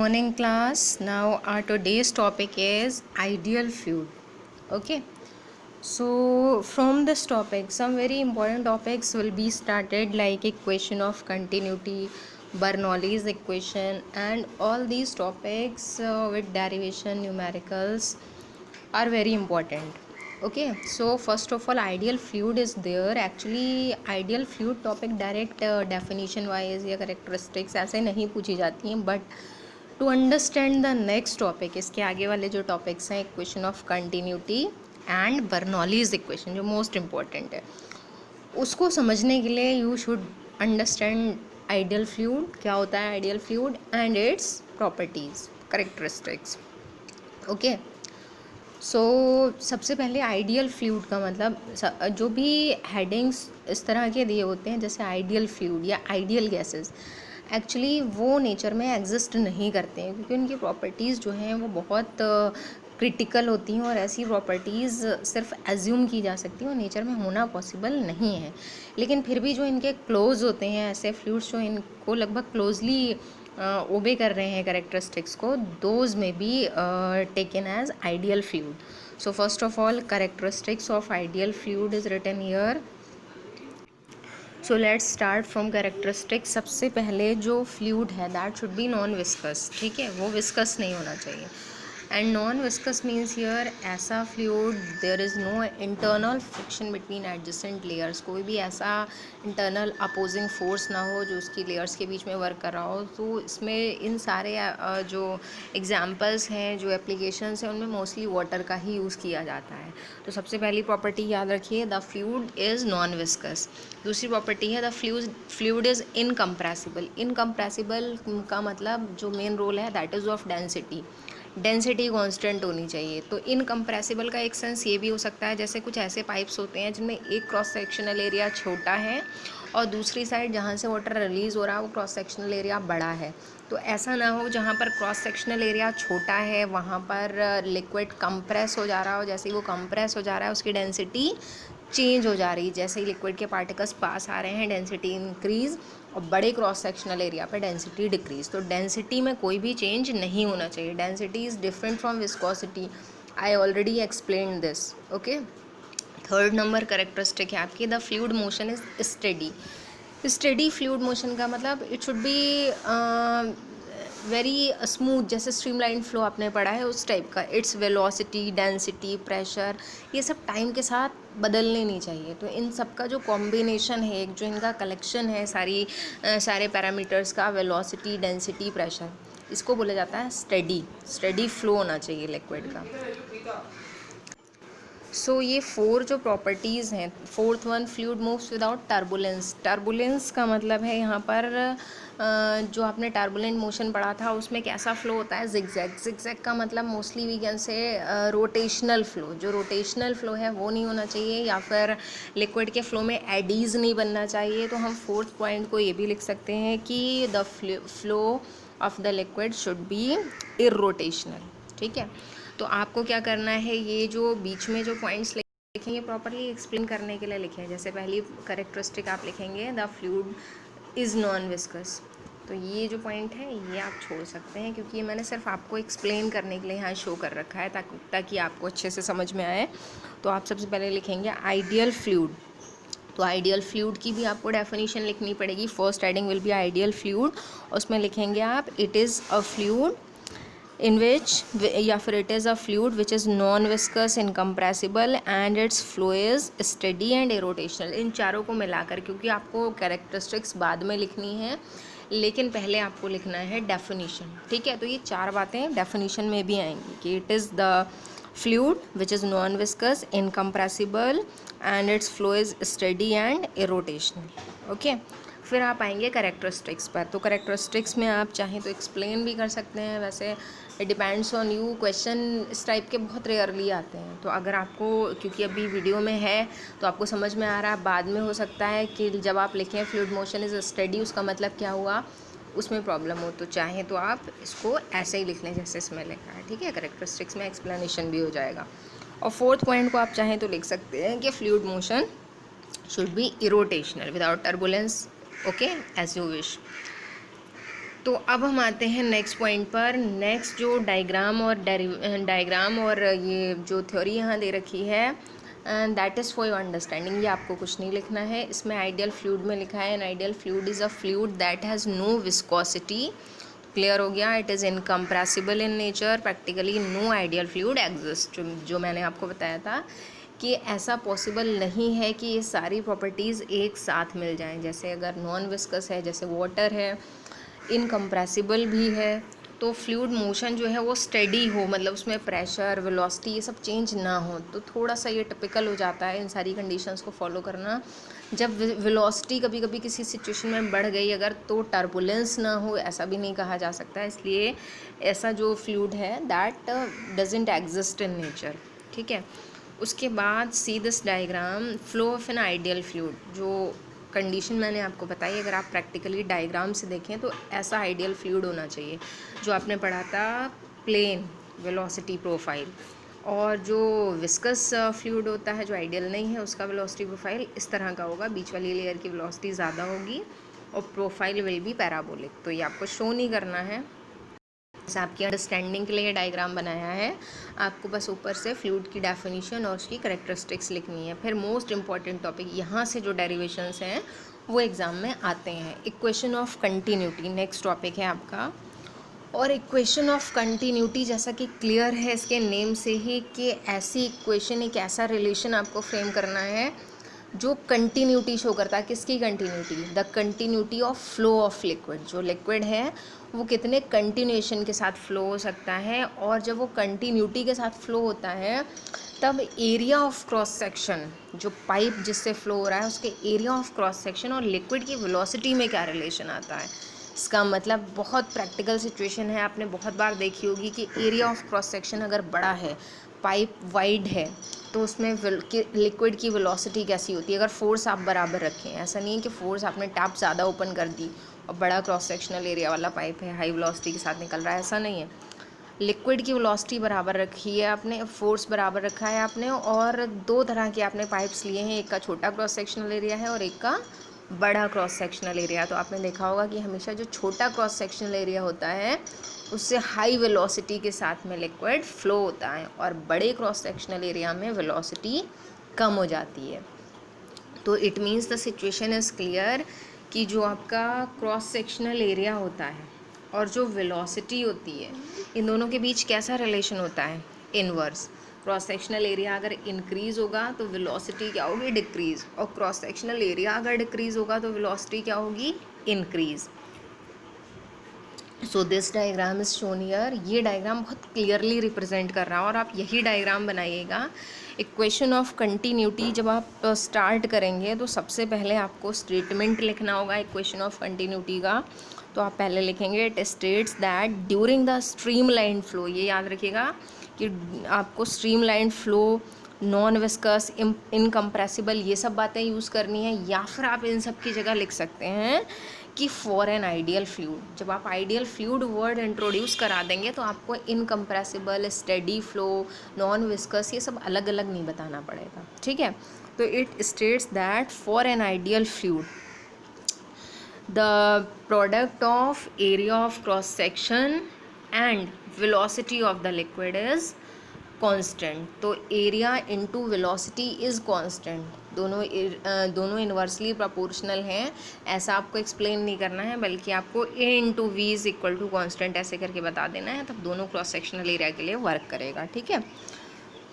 Morning class. Now our today's topic is ideal fluid. Okay. So from this topic, some very important topics will be started like equation of continuity, Bernoulli's equation, and all these topics with derivation numericals are very important. Okay, so first of all, ideal fluid is there. Actually ideal fluid topic direct definition wise या characteristics ऐसे नहीं पूछी जाती हैं, but to understand the next topic, इसके आगे वाले जो टॉपिक्स हैं, equation of continuity and Bernoulli's equation, जो मोस्ट इम्पॉर्टेंट है, उसको समझने के लिए you should understand ideal fluid, क्या होता है ideal fluid and its properties, characteristics. Okay, so सबसे पहले आइडियल फ्लूइड का मतलब, जो भी हेडिंग्स इस तरह के दिए होते हैं जैसे आइडियल फ्लूइड या आइडियल गैसेस, एक्चुअली वो नेचर में एग्जिस्ट नहीं करते हैं, क्योंकि उनकी प्रॉपर्टीज़ जो हैं वो बहुत क्रिटिकल होती हैं और ऐसी प्रॉपर्टीज़ सिर्फ एज्यूम की जा सकती हैं और नेचर में होना पॉसिबल नहीं है. लेकिन फिर भी जो इनके क्लोज होते हैं ऐसे फ्लूइड्स जो इनको लगभग क्लोजली ओबे कर रहे हैं करेक्टरिस्टिक्स को, those may be taken as ideal fluid. So first of all characteristics of ideal fluid is written here. So let's start from characteristics. सबसे पहले जो फ्लूइड है that should be non viscous. ठीक है, वो विस्कस नहीं होना चाहिए. And non viscous means here ऐसा fluid there is no internal friction between adjacent layers. कोई भी ऐसा इंटरनल अपोजिंग फोर्स ना हो जो उसकी लेयर्स के बीच में वर्क कर रहा हो. तो इसमें इन सारे जो एग्जाम्पल्स हैं, जो एप्लीकेशंस हैं, उनमें मोस्टली वाटर का ही यूज़ किया जाता है. तो सबसे पहली प्रॉपर्टी याद रखिए, the fluid is non viscous. दूसरी प्रॉपर्टी है the fluid is incompressible. Incompressible का मतलब जो मेन रोल है that is of density. Density constant होनी चाहिए. तो इनकम्प्रेसिबल का एक सेंस ये भी हो सकता है जैसे कुछ ऐसे पाइप्स होते हैं जिनमें एक क्रॉस सेक्शनल एरिया छोटा है और दूसरी साइड जहाँ से वाटर रिलीज़ हो रहा है वो क्रॉस सेक्शनल एरिया बड़ा है. तो ऐसा ना हो जहाँ पर क्रॉस सेक्शनल एरिया छोटा है वहाँ पर लिक्विड कंप्रेस हो जा रहा हो. जैसे ही वो कंप्रेस हो जा रहा है उसकी डेंसिटी चेंज हो जा रही है. जैसे ही लिक्विड के पार्टिकल्स पास आ रहे हैं डेंसिटी इंक्रीज़, और बड़े क्रॉस सेक्शनल एरिया पे डेंसिटी डिक्रीज़. तो डेंसिटी में कोई भी चेंज नहीं होना चाहिए. Density is different from viscosity. I already explain this. Okay, third number characteristic है आपकी, the fluid motion is steady. Steady fluid motion का मतलब it should be very smooth. जैसे स्ट्रीमलाइन फ्लो आपने पढ़ा है उस टाइप का. इट्स वेलोसिटी, डेंसिटी, प्रेशर, ये सब टाइम के साथ बदलने नहीं चाहिए. तो इन सब का जो कॉम्बिनेशन है, एक जो इनका कलेक्शन है सारे पैरामीटर्स का, वेलोसिटी, डेंसिटी, प्रेशर, इसको बोला जाता है स्टेडी. स्टेडी फ्लो होना चाहिए लिक्विड का. सो ये फोर जो प्रॉपर्टीज़ हैं, fourth one, fluid moves without turbulence. Turbulence का मतलब है यहाँ पर जो आपने टर्बुलेंट मोशन पढ़ा था उसमें कैसा फ्लो होता है, जिगजैग. जिगजैग का मतलब mostly we can say rotational flow. जो रोटेशनल फ्लो है वो नहीं होना चाहिए, या फिर लिक्विड के फ्लो में एडीज़ नहीं बनना चाहिए. तो हम फोर्थ पॉइंट को ये भी लिख सकते हैं कि the flow of the liquid should be irrotational. ठीक है, तो आपको क्या करना है, ये जो बीच में जो पॉइंट्स लिखेंगे प्रॉपरली एक्सप्लेन करने के लिए लिखें. जैसे पहली करेक्टरिस्टिक आप लिखेंगे the fluid is non viscous. तो ये जो पॉइंट है ये आप छोड़ सकते हैं, क्योंकि ये मैंने सिर्फ आपको एक्सप्लेन करने के लिए यहाँ शो कर रखा है ताकि आपको अच्छे से समझ में आए. तो आप सबसे पहले लिखेंगे आइडियल फ्लूइड. तो आइडियल फ्लूइड की भी आपको डेफिनेशन लिखनी पड़ेगी. First heading will be ideal fluid. उसमें लिखेंगे आप it is a fluid in which, या फिर it is a fluid which is non-viscous, incompressible and its flow is steady and irrotational. इन चारों को मिलाकर, क्योंकि आपको कैरेक्टरिस्टिक्स बाद में लिखनी है लेकिन पहले आपको लिखना है डेफिनेशन. ठीक है, तो ये चार बातें डेफिनेशन में भी आएंगी कि it is the fluid which is non-viscous, incompressible and its flow is steady and irrotational. Okay, फिर आप आएंगे करेक्टरिस्टिक्स पर. तो करेक्टरिस्टिक्स में आप चाहें तो एक्सप्लेन भी कर सकते हैं. वैसे it depends on you. Question इस टाइप के बहुत रेयरली आते हैं. तो अगर आपको, क्योंकि अभी वीडियो में है तो आपको समझ में आ रहा है, बाद में हो सकता है कि जब आप लिखें फ्लूइड मोशन इज़ स्टेडी, उसका मतलब क्या हुआ, उसमें प्रॉब्लम हो. तो चाहें तो आप इसको ऐसे ही लिख लें जैसे इसमें लिखा है. ठीक है, करेक्टरिस्टिक्स में एक्सप्लेनेशन भी हो जाएगा. और फोर्थ पॉइंट को आप चाहें तो लिख सकते हैं कि fluid motion should be irrotational without turbulence. Okay, as you wish. तो अब हम आते हैं नेक्स्ट पॉइंट पर। नेक्स्ट जो डायग्राम और ये जो थ्योरी यहाँ दे रखी है, and that is for your understanding. ये आपको कुछ नहीं लिखना है। इसमें आइडियल फ्लूइड में लिखा है, an ideal fluid is a fluid that has no viscosity. Clear हो गया? It is incompressible in nature. Practically no ideal fluid exist. जो मैंने आपको बताया था कि ऐसा पॉसिबल नहीं है कि ये सारी प्रॉपर्टीज़ एक साथ मिल जाएं। जैसे अगर नॉन विस्कस है, जैसे वाटर है, इनकम्प्रेसिबल भी है, तो फ्लूइड मोशन जो है वो स्टेडी हो, मतलब उसमें प्रेशर, वेलोसिटी ये सब चेंज ना हो। तो थोड़ा सा ये टिपिकल हो जाता है इन सारी कंडीशंस को फॉलो करना। जब वेलोसिटी कभी कभी किसी सिचुएशन में बढ़ गई अगर, तो टर्बुलेंस ना हो, ऐसा भी नहीं कहा जा सकता। इसलिए ऐसा जो फ्लूइड है that doesn't exist in nature. ठीक है। उसके बाद see this diagram, flow of N ideal fluid. जो कंडीशन मैंने आपको बताई, अगर आप प्रैक्टिकली डायग्राम से देखें तो ऐसा आइडियल फ्लूइड होना चाहिए जो आपने पढ़ा था, प्लेन वेलोसिटी प्रोफाइल। और जो विस्कस फ्लूइड होता है, जो आइडियल नहीं है, उसका वेलोसिटी प्रोफाइल इस तरह का होगा, बीच वाली लेयर की वेलोसिटी ज़्यादा होगी और प्रोफाइल विल बी पैराबोलिक। तो ये आपको शो नहीं करना है, आपकी अंडरस्टैंडिंग के लिए डायग्राम बनाया है। आपको बस ऊपर से फ्लूइड की डेफिनेशन और उसकी करेक्टरिस्टिक्स लिखनी है। फिर मोस्ट इंपॉर्टेंट टॉपिक यहाँ से जो डेरिवेशंस हैं वो एग्ज़ाम में आते हैं। Equation of continuity next topic है आपका। और इक्वेशन ऑफ कंटिन्यूटी जैसा कि क्लियर है इसके नेम से ही कि ऐसी इक्वेशन, एक ऐसा रिलेशन आपको फ्रेम करना है जो कंटिन्यूटी शो करता है। किसकी continuity? The continuity of flow of liquid. जो लिक्विड है वो कितने कंटिन्यूएशन के साथ फ्लो हो सकता है, और जब वो कंटिन्यूटी के साथ फ्लो होता है तब एरिया ऑफ क्रॉस सेक्शन, जो पाइप जिससे फ्लो हो रहा है उसके एरिया ऑफ क्रॉस सेक्शन और लिक्विड की वेलोसिटी में क्या रिलेशन आता है। इसका मतलब बहुत प्रैक्टिकल सिचुएशन है, आपने बहुत बार देखी होगी कि एरिया ऑफ क्रॉस सेक्शन अगर बड़ा है, पाइप वाइड है, तो उसमें लिक्विड की वेलोसिटी कैसी होती है। अगर फोर्स आप बराबर रखें, ऐसा नहीं है कि फोर्स आपने टैप ज़्यादा ओपन कर दी और बड़ा क्रॉस सेक्शनल एरिया वाला पाइप है, हाई वेलोसिटी के साथ निकल रहा है, ऐसा नहीं है। लिक्विड की वेलोसिटी बराबर रखी है आपने, फोर्स बराबर रखा है आपने, और दो तरह के आपने पाइप्स लिए हैं, एक का छोटा क्रॉस सेक्शनल एरिया है और एक का बड़ा क्रॉस सेक्शनल एरिया। तो आपने देखा होगा कि हमेशा जो छोटा क्रॉस सेक्शनल एरिया होता है उससे हाई वेलोसिटी के साथ में लिक्विड फ्लो होता है, और बड़े क्रॉस सेक्शनल एरिया में वेलोसिटी कम हो जाती है। तो it means the situation is clear कि जो आपका क्रॉस सेक्शनल एरिया होता है और जो वेलोसिटी होती है, इन दोनों के बीच कैसा रिलेशन होता है? इनवर्स। क्रॉस सेक्शनल एरिया अगर इंक्रीज़ होगा तो वेलोसिटी क्या होगी? डिक्रीज़। और क्रॉस सेक्शनल एरिया अगर डिक्रीज़ होगा तो वेलोसिटी क्या होगी? Increase. So this diagram is shown here. ये डायग्राम बहुत क्लियरली रिप्रेजेंट कर रहा है और आप यही डायग्राम बनाइएगा। इक्वेशन ऑफ कंटिन्यूटी जब आप स्टार्ट करेंगे तो सबसे पहले आपको स्टेटमेंट लिखना होगा इक्वेशन ऑफ कंटिन्यूटी का। तो आप पहले लिखेंगे, it states that during the streamline flow. ये याद रखिएगा कि आपको streamline flow, non viscous, incompressible, ये सब बातें यूज़ करनी है। या फिर आप इन सब की जगह लिख सकते हैं कि फॉर एन आइडियल फ्लूइड। जब आप आइडियल फ्लूइड वर्ड इंट्रोड्यूस करा देंगे तो आपको incompressible, steady flow, non viscous ये सब अलग अलग नहीं बताना पड़ेगा। ठीक है। तो it states that for an ideal fluid the product of area of cross section and velocity of the liquid is constant. तो area into velocity is constant, दोनों इन्वर्सली प्रोपोर्शनल हैं। ऐसा आपको एक्सप्लेन नहीं करना है, बल्कि आपको A into V is equal to constant ऐसे करके बता देना है, तब दोनों क्रॉस सेक्शनल एरिया के लिए वर्क करेगा। ठीक है।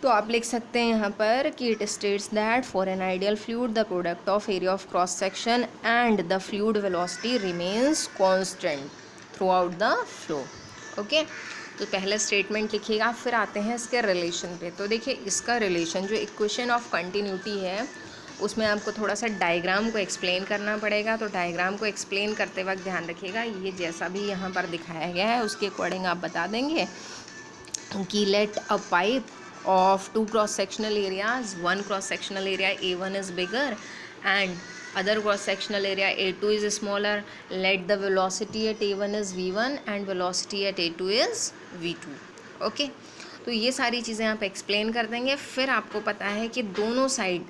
तो आप लिख सकते हैं यहाँ पर कि it states that for an ideal fluid the product of area of cross section and the fluid velocity remains constant through out the flow. Okay. तो पहले स्टेटमेंट लिखिएगा, फिर आते हैं इसके रिलेशन पे। तो देखिए इसका रिलेशन जो इक्वेशन ऑफ कंटिन्यूटी है उसमें आपको थोड़ा सा डायग्राम को एक्सप्लेन करना पड़ेगा। तो डायग्राम को एक्सप्लेन करते वक्त ध्यान रखिएगा, ये जैसा भी यहाँ पर दिखाया गया है उसके अकॉर्डिंग आप बता देंगे कि let a pipe of two cross sectional areas, one cross sectional area A1 is bigger and other cross sectional area A2 is smaller. Let the velocity at A1 is V1 and velocity at A2 is V2. okay? तो ये सारी चीज़ें आप explain कर देंगे। फिर आपको पता है कि दोनों साइड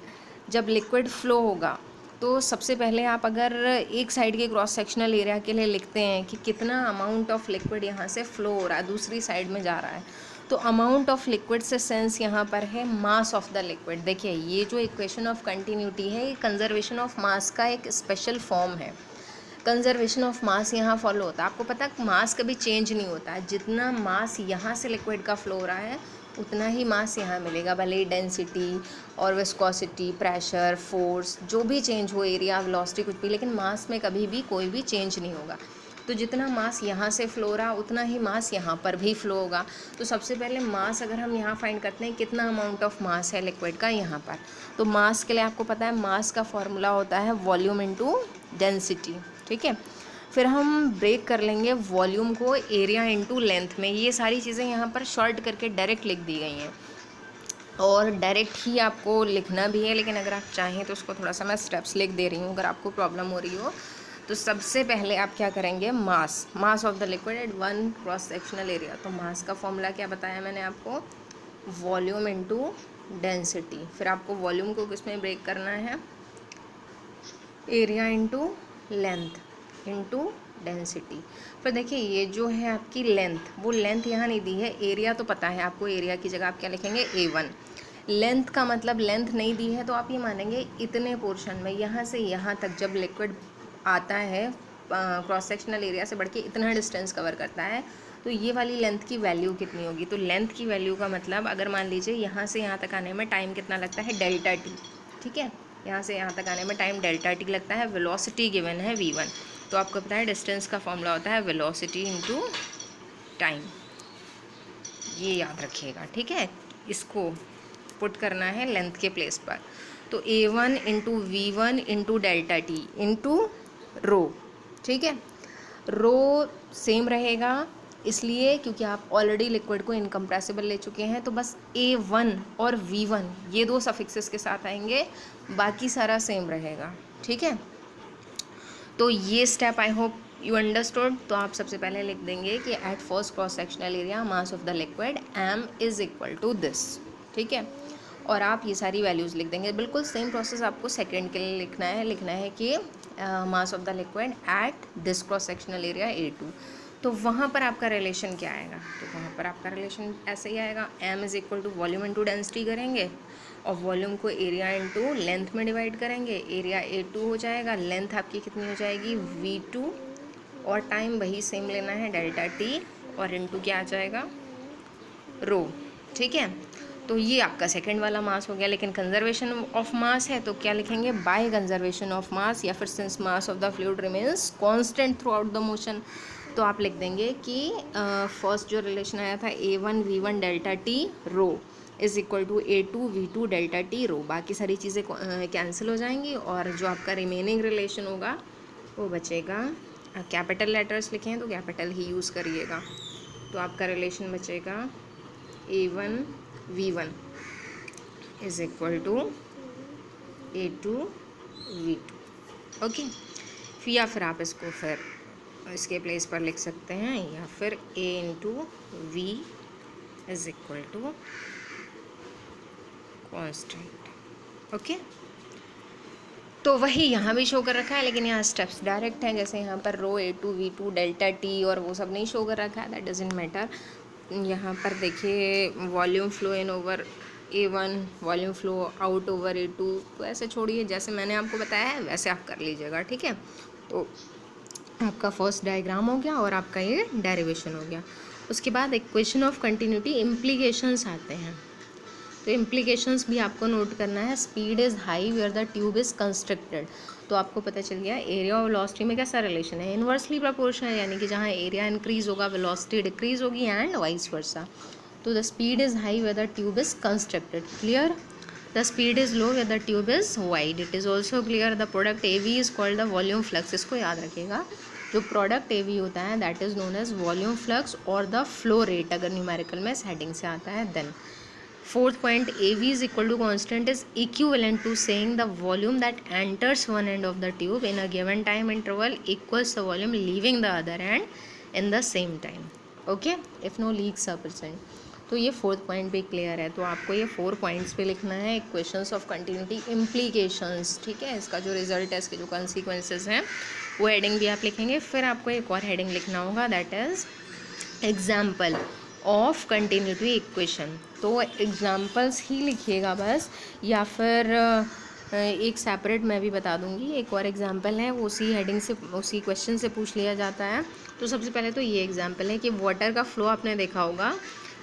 जब लिक्विड फ्लो होगा तो सबसे पहले आप अगर एक साइड के क्रॉस सेक्शनल एरिया के लिए लिखते हैं कि कितना अमाउंट ऑफ लिक्विड यहाँ से फ्लो हो रहा है, दूसरी साइड में जा रहा है, तो अमाउंट ऑफ लिक्विड से सेंस यहाँ पर है मास ऑफ द लिक्विड। देखिए ये जो इक्वेशन ऑफ कंटिन्यूटी है, ये कंजर्वेशन ऑफ मास का एक स्पेशल फॉर्म है। कंजर्वेशन ऑफ मास यहाँ फॉलो होता है। आपको पता है मास कभी चेंज नहीं होता है, जितना मास यहाँ से लिक्विड का फ्लो हो रहा है उतना ही मास यहाँ मिलेगा, भले ही डेंसिटी और विस्कोसिटी, प्रेशर, फोर्स जो भी चेंज हो, एरिया, वेलोसिटी कुछ भी, लेकिन मास में कभी भी कोई भी चेंज नहीं होगा। तो जितना मास यहाँ से फ्लो रहा उतना ही मास यहाँ पर भी फ्लो होगा। तो सबसे पहले मास अगर हम यहाँ फाइंड करते हैं कितना अमाउंट ऑफ मास है लिक्विड का यहाँ पर, तो मास के लिए आपको पता है मास का फॉर्मूला होता है वॉल्यूम इनटू डेंसिटी। ठीक है, फिर हम ब्रेक कर लेंगे वॉल्यूम को एरिया इनटू लेंथ में। ये सारी चीज़ें यहाँ पर शॉर्ट करके डायरेक्ट लिख दी गई हैं और डायरेक्ट ही आपको लिखना भी है, लेकिन अगर आप चाहें तो उसको थोड़ा सा मैं स्टेप्स लिख दे रही हूँ अगर आपको प्रॉब्लम हो रही हो। तो सबसे पहले आप क्या करेंगे, मास of the liquid at one cross sectional area. तो मास का फॉर्मूला क्या बताया मैंने आपको, वॉल्यूम इनटू डेंसिटी। फिर आपको वॉल्यूम को किसमें ब्रेक करना है, area into length into density. फिर देखिए ये जो है आपकी लेंथ, वो लेंथ यहाँ नहीं दी है, एरिया तो पता है आपको, एरिया की जगह आप क्या लिखेंगे, A1। लेंथ का मतलब लेंथ नहीं दी है तो आप ये मानेंगे इतने पोर्शन में, यहाँ से यहाँ तक जब लिक्विड आता है क्रॉस सेक्शनल एरिया से बढ़ के इतना डिस्टेंस कवर करता है, तो ये वाली लेंथ की वैल्यू कितनी होगी। तो लेंथ की वैल्यू का मतलब अगर मान लीजिए यहाँ से यहाँ तक आने में टाइम कितना लगता है, डेल्टा टी। ठीक है, यहाँ से यहाँ तक आने में टाइम डेल्टा टी लगता है, वेलोसिटी गिवन है v1। तो आपको पता है डिस्टेंस का फॉर्मूला होता है वेलोसिटी इनटू टाइम, ये याद रखिएगा। ठीक है, इसको पुट करना है लेंथ के प्लेस पर। तो A1 into V1 into delta T into rho. ठीक है, रो सेम रहेगा इसलिए क्योंकि आप ऑलरेडी लिक्विड को इनकम्प्रेसिबल ले चुके हैं, तो बस A1 और V1 ये दो सफिक्सेस के साथ आएंगे, बाकी सारा सेम रहेगा। ठीक है, तो ये step I hope you understood. तो आप सबसे पहले लिख देंगे कि at first cross sectional area mass of the liquid m is equal to this. ठीक है, और आप ये सारी वैल्यूज़ लिख देंगे। बिल्कुल सेम प्रोसेस आपको सेकंड के लिए लिखना है कि मास of the liquid at this cross sectional area A2। तो वहाँ पर आपका रिलेशन क्या आएगा, तो वहाँ पर आपका रिलेशन ऐसे ही आएगा, m is equal to volume into density करेंगे और वॉल्यूम को एरिया इंटू लेंथ में डिवाइड करेंगे, एरिया A2 हो जाएगा, लेंथ आपकी कितनी हो जाएगी V2 और टाइम वही सेम लेना है डेल्टा टी और इंटू क्या आ जाएगा, रो। ठीक है, तो ये आपका सेकंड वाला मास हो गया। लेकिन कंजर्वेशन ऑफ मास है तो क्या लिखेंगे, बाय कंजर्वेशन ऑफ मास, या फिर since mass of the fluid remains constant through out the motion, तो आप लिख देंगे कि फर्स्ट जो रिलेशन आया था A1 V1 delta T rho is equal to A2 V2 delta T rho. बाकी सारी चीज़ें कैंसिल हो जाएंगी और जो आपका रिमेनिंग रिलेशन होगा वो बचेगा, कैपिटल लेटर्स लिखे हैं तो कैपिटल ही यूज़ करिएगा। तो आपका रिलेशन बचेगा A1 V1 is equal to A2 V2। Okay, या फिर आप इसको फिर इसके प्लेस पर लिख सकते हैं, या फिर A इंटू V is equal to constant. Okay, तो वही यहाँ भी शो कर रखा है, लेकिन यहाँ स्टेप्स डायरेक्ट हैं, जैसे यहाँ पर रो A2 V2 डेल्टा टी और वो सब नहीं शो कर रखा है, दैट डजंट मैटर। यहाँ पर देखिए volume flow in over A1, volume flow out over A2, तो ऐसे छोड़िए, जैसे मैंने आपको बताया है वैसे आप कर लीजिएगा। ठीक है, तो आपका फर्स्ट डायग्राम हो गया और आपका ये डेरिवेशन हो गया। उसके बाद इक्वेशन ऑफ कंटिन्यूटी इम्प्लीकेशंस आते हैं, तो इम्प्लीकेशंस भी आपको नोट करना है। Speed is high where the tube is constructed, तो आपको पता चल गया एरिया और वेलोसिटी में कैसा रिलेशन है, इन्वर्सली प्रोपोर्शनल, यानी कि जहाँ एरिया इंक्रीज होगा वेलोसिटी डिक्रीज होगी एंड वाइस वर्सा। तो the speed is high where the tube is constructed, clear. The speed is low where the tube is wide, it is also clear. The product AV is called the volume flux, इसको याद रखिएगा, जो product AV होता है that is known as volume flux और the flow rate, अगर numerical में heading से आता है then. Fourth point, AV is equal to constant is equivalent to saying the volume that enters one end of the tube in a given time interval equals the volume leaving the other end in the same time. Okay, if no leaks are present. तो ये 4th point भी clear है। तो आपको ये 4 points पे लिखना है इक्वेशंस ऑफ कंटिन्यूटी इम्प्लीकेशंस, ठीक है। इसका जो रिजल्ट है, इसके जो कॉन्सिक्वेंसेस हैं वो हेडिंग भी आप लिखेंगे। फिर आपको एक और हेडिंग लिखना होगा, that is example of continuity equation. तो एग्जाम्पल्स ही लिखिएगा बस, या फिर एक सेपरेट मैं भी बता दूंगी, एक और एग्जाम्पल है वो उसी हेडिंग से, उसी क्वेश्चन से पूछ लिया जाता है। तो सबसे पहले तो ये एग्जाम्पल है कि वाटर का फ्लो आपने देखा होगा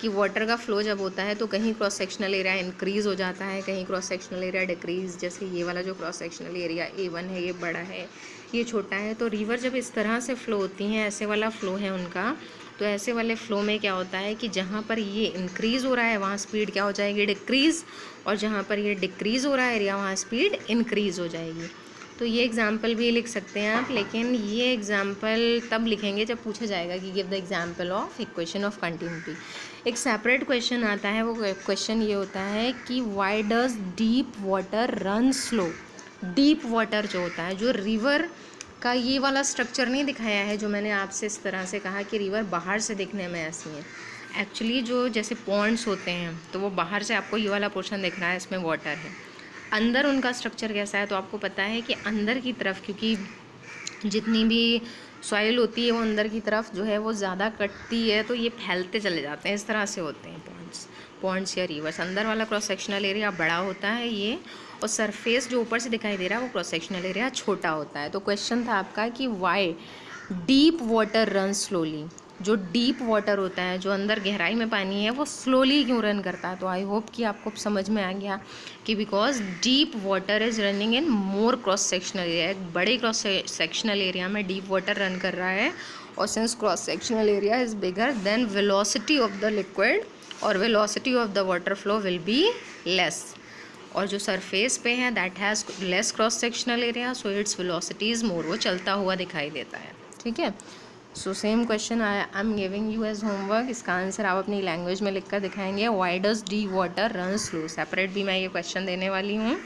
कि वाटर का फ्लो जब होता है तो कहीं क्रॉस सेक्शनल एरिया इंक्रीज़ हो जाता है, कहीं क्रॉस सेक्शनल एरिया डिक्रीज़। जैसे ये वाला जो क्रॉस सेक्शनल एरिया A1 है, ये बड़ा है, ये छोटा है। तो रिवर जब इस तरह से फ़्लो होती हैं, ऐसे वाला फ़्लो है उनका, तो ऐसे वाले फ़्लो में क्या होता है कि जहाँ पर ये इंक्रीज़ हो रहा है वहाँ स्पीड क्या हो जाएगी, डिक्रीज़, और जहाँ पर ये डिक्रीज़ हो रहा है एरिया वहाँ स्पीड इंक्रीज़ हो जाएगी। तो ये एग्जाम्पल भी लिख सकते हैं आप, लेकिन ये एग्जाम्पल तब लिखेंगे जब पूछा जाएगा कि give the example of equation of continuity. एक सेपरेट क्वेश्चन आता है, वो क्वेश्चन ये होता है कि why does deep water run slow. Deep water जो होता है, जो रिवर का ये वाला स्ट्रक्चर नहीं दिखाया है जो मैंने आपसे इस तरह से कहा कि रिवर बाहर से दिखने में ऐसी है। एक्चुअली जो जैसे पॉन्ड्स होते हैं तो वो बाहर से आपको ये वाला पोर्शन दिख रहा है, इसमें वाटर है। अंदर उनका स्ट्रक्चर कैसा है, तो आपको पता है कि अंदर की तरफ, क्योंकि जितनी भी सॉइल होती है वो अंदर की तरफ जो है वो ज़्यादा कटती है, तो ये फैलते चले जाते हैं, इस तरह से होते हैं पॉन्ड्स या रिवर्स। अंदर वाला क्रॉस सेक्शनल एरिया बड़ा होता है ये, और सरफेस जो ऊपर से दिखाई दे रहा है वो क्रॉस सेक्शनल एरिया छोटा होता है। तो क्वेश्चन था आपका कि why deep water run slowly. जो डीप वाटर होता है, जो अंदर गहराई में पानी है, वो स्लोली क्यों रन करता है। तो आई होप कि आपको समझ में आ गया कि because deep water is running in more cross sectional area. एक बड़े क्रॉस सेक्शनल एरिया में डीप वाटर रन कर रहा है, और since cross sectional area is bigger than velocity of the liquid और velocity of the water flow will be less. और जो सरफेस पे है that has less cross sectional area, so its velocity is more, वो चलता हुआ दिखाई देता है, ठीक है। So same question I am giving you as homework. इसका आंसर आप अपनी लैंग्वेज में लिख कर दिखाएंगे। Why does the water run slow, separate भी मैं ये क्वेश्चन देने वाली हूँ।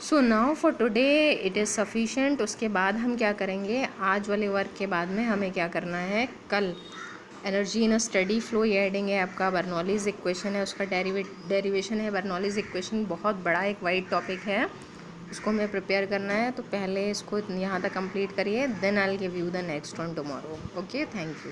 So now for today it is sufficient. उसके बाद हम क्या करेंगे, आज वाले वर्क के बाद में हमें क्या करना है, कल energy in a steady flow, ये हेडिंग है आपका। बर्नौलीज इक्वेशन है, उसका डेरिवेशन है। बर्नौलीज इक्वेशन बहुत बड़ा एक वाइड टॉपिक है, उसको हमें प्रिपेयर करना है। तो पहले इसको यहाँ तक कंप्लीट करिए, then I will give you the next one tomorrow. Okay, thank you.